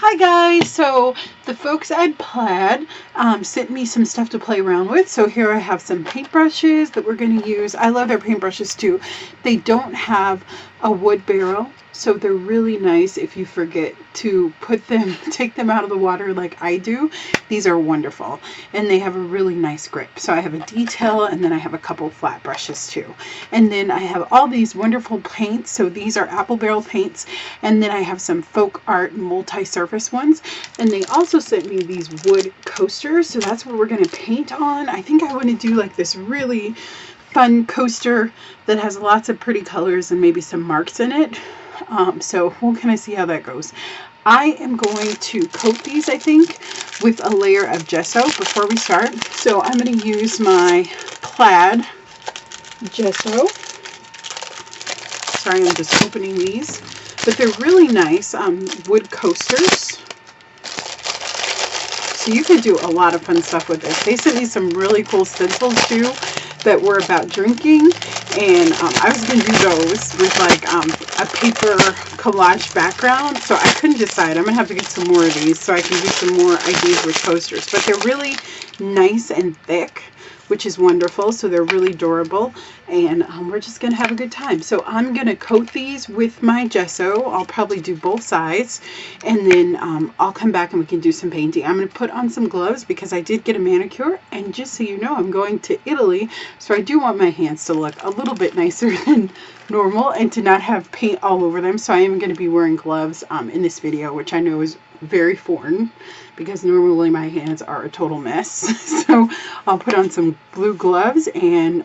Hi guys, so the folks at Plaid sent me some stuff to play around with. So here I have some paintbrushes that we're going to use. I love their paintbrushes too. They don't have a wood barrel, so they're really nice if you forget to take them out of the water like I do. These are wonderful, and they have a really nice grip. So I have a detail, and then I have a couple flat brushes too. And then I have all these wonderful paints. So these are apple barrel paints, and then I have some folk art multi-surface ones. And they also sent me these wood coasters, so that's what we're going to paint on. I think I want to do like this really fun coaster that has lots of pretty colors and maybe some marks in it. So we'll kind of see how that goes. I am going to coat these, I think, with a layer of gesso before we start. So I'm going to use my Plaid gesso. Sorry, I'm just opening these. But they're really nice wood coasters. So you could do a lot of fun stuff with this. They sent me some really cool stencils too that were about drinking. And I was going to do those with like a paper collage background. So I couldn't decide. I'm going to have to get some more of these so I can do some more ideas with coasters. But they're really nice and thick, which is wonderful. So they're really durable, and we're just gonna have a good time. So I'm gonna coat these with my gesso. I'll probably do both sides, and then I'll come back and we can do some painting. I'm gonna put on some gloves because I did get a manicure, and just so you know, I'm going to Italy, so I do want my hands to look a little bit nicer than normal and to not have paint all over them. So I am going to be wearing gloves in this video, which I know is very foreign because normally my hands are a total mess. So I'll put on some blue gloves, and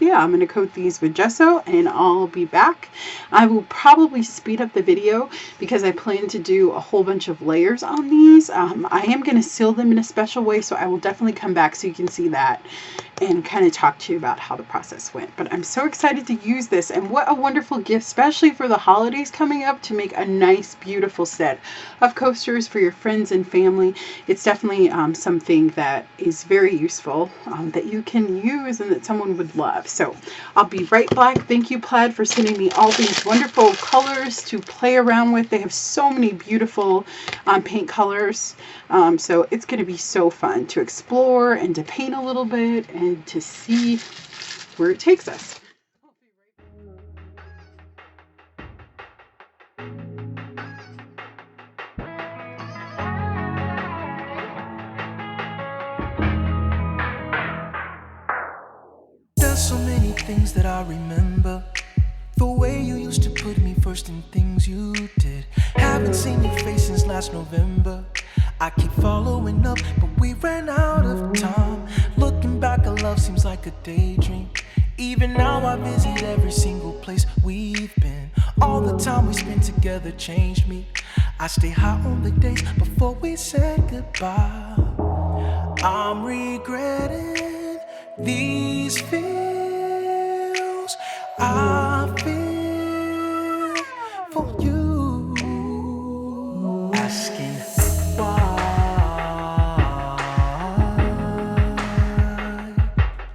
yeah, I'm going to coat these with gesso, and I'll be back. I will probably speed up the video because I plan to do a whole bunch of layers on these. I am going to seal them in a special way, so I will definitely come back so you can see that and kind of talk to you about how the process went. But I'm so excited to use this, and what a wonderful gift, especially for the holidays coming up, to make a nice, beautiful set of coasters for your friends and family. It's definitely something that is very useful, that you can use and that someone would love. So I'll be right back. Thank you, Plaid, for sending me all these wonderful colors to play around with. They have so many beautiful paint colors. So it's going to be so fun to explore and to paint a little bit and to see where it takes us. There's so many things that I remember. The way you used to put me first in things you did. Haven't seen your face since last November. I keep following up, but we ran out of time. Looking back, our love seems like a daydream. Even now I visit every single place we've been. All the time we spent together changed me. I stay high on the days before we said goodbye. I'm regretting these feels I feel for you. Asking why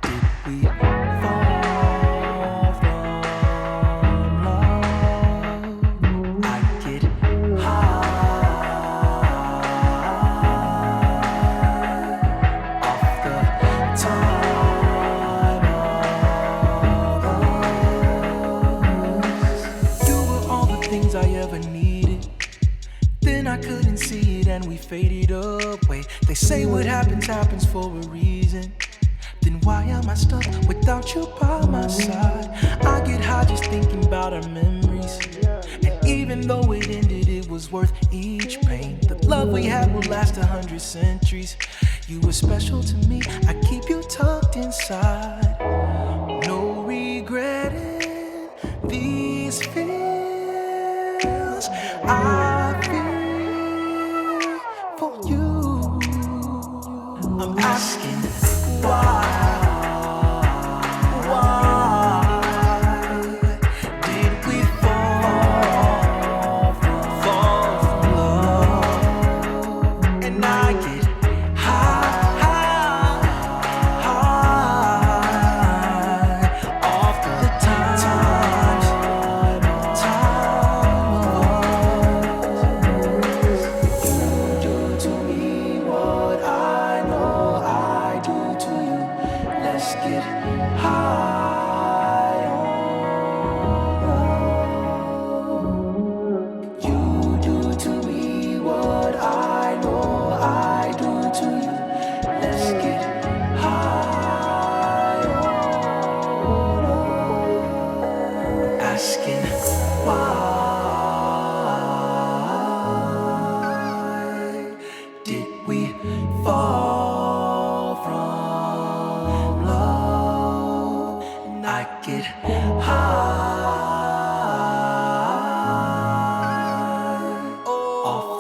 did we fall from love? I get high off the time of us. You were all the things I ever needed. Then I couldn't see it and we faded away. They say what happens, happens for a reason. Then why am I stuck without you by my side? I get high just thinking about our memories. And even though it ended, it was worth each pain. The love we had will last 100 centuries. You were special to me, I keep you tucked inside. No regretting these feels I feel for you. I'm asking why did we fall from love? And I get high off the time of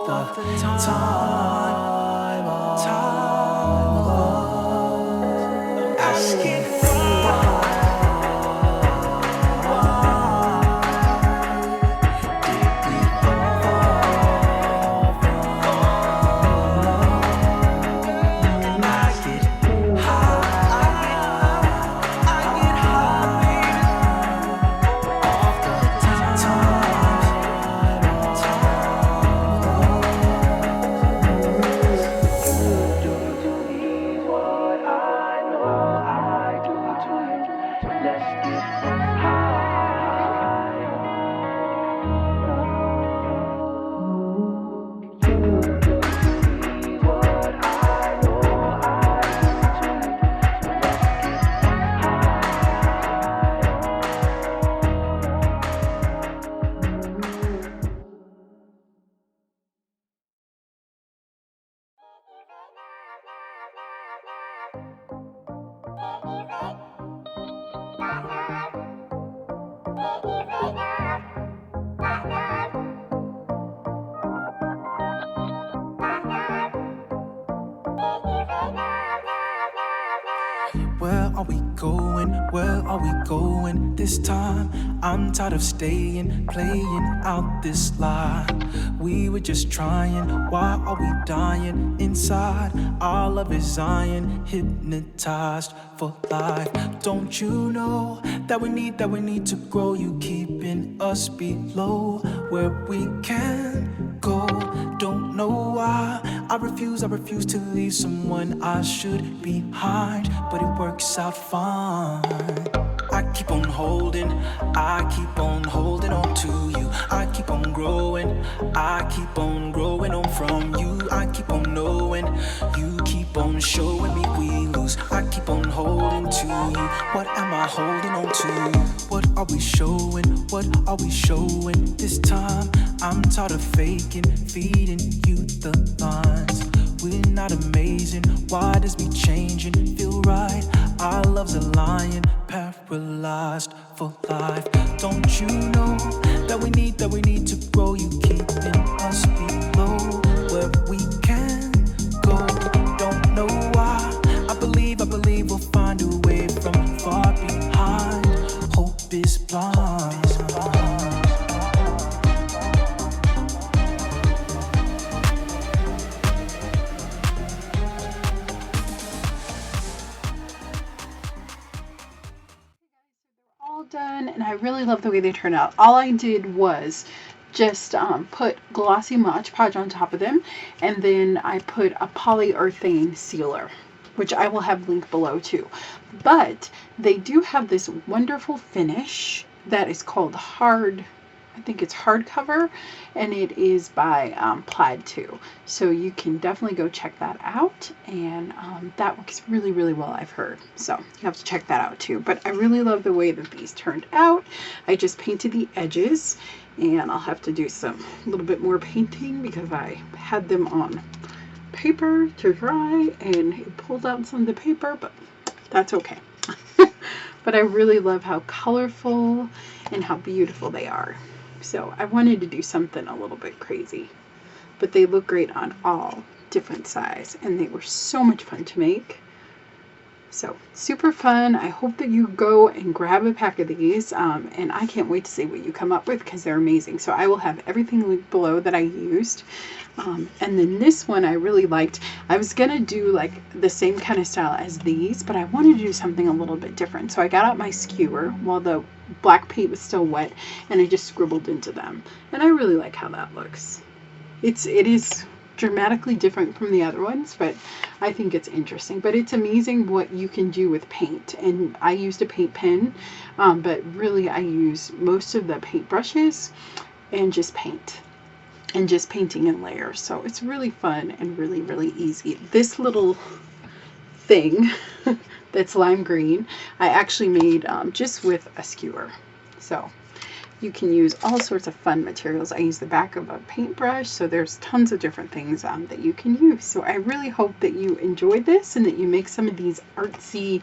the time of us. Asking where are we going? Where are we going this time? I'm tired of staying, playing out this lie. We were just trying, why are we dying inside? Our love is iron, hypnotized for life. Don't you know that we need to grow? You keeping us below where we can go. Don't know why I refuse to leave someone I should behind, but it works out fine. I keep on holding on to you. I keep on growing on from you. I keep on knowing, you keep on showing me we lose. I keep on holding to you. What am I holding on to? What are we showing? What are we showing this time? I'm tired of faking, feeding you the lines. We're not amazing, why does me changing feel right? Our love's a lion, paralyzed for life. Don't you know that we need to grow? You keeping us below where we can go. Don't know why, I believe we'll find a way from far behind. Hope is blind. Done, and I really love the way they turned out. All I did was just put glossy Mod Podge on top of them, and then I put a polyurethane sealer, which I will have linked below too. But they do have this wonderful finish that is called I think it's hardcover, and it is by Plaid too. So you can definitely go check that out, and that works really, really well, I've heard. So you have to check that out too. But I really love the way that these turned out. I just painted the edges, and I'll have to do a little bit more painting because I had them on paper to dry, and it pulled out some of the paper, but that's okay. But I really love how colorful and how beautiful they are. So I wanted to do something a little bit crazy, but they look great on all different size, and they were so much fun to make. So super fun. I hope that you go and grab a pack of these, and I can't wait to see what you come up with because they're amazing. So I will have everything linked below that I used. And then this one I really liked. I was gonna do like the same kind of style as these, but I wanted to do something a little bit different. So I got out my skewer while the black paint was still wet, and I just scribbled into them. And I really like how that looks. It is dramatically different from the other ones, but I think it's interesting. But it's amazing what you can do with paint. And I used a paint pen, but really I use most of the paint brushes and just paint. And just painting in layers. So it's really fun and really, really easy. This little thing that's lime green, I actually made just with a skewer. So you can use all sorts of fun materials. I use the back of a paintbrush, so there's tons of different things that you can use. So I really hope that you enjoyed this and that you make some of these artsy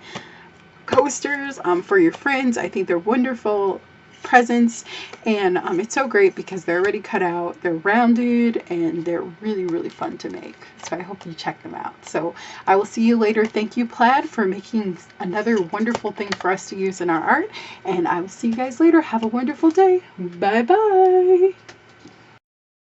coasters for your friends. I think they're wonderful, presents, and it's so great because they're already cut out, they're rounded, and they're really, really fun to make. So I hope you check them out. So I will see you later. Thank you, Plaid, for making another wonderful thing for us to use in our art, and I will see you guys later. Have a wonderful day. Bye bye.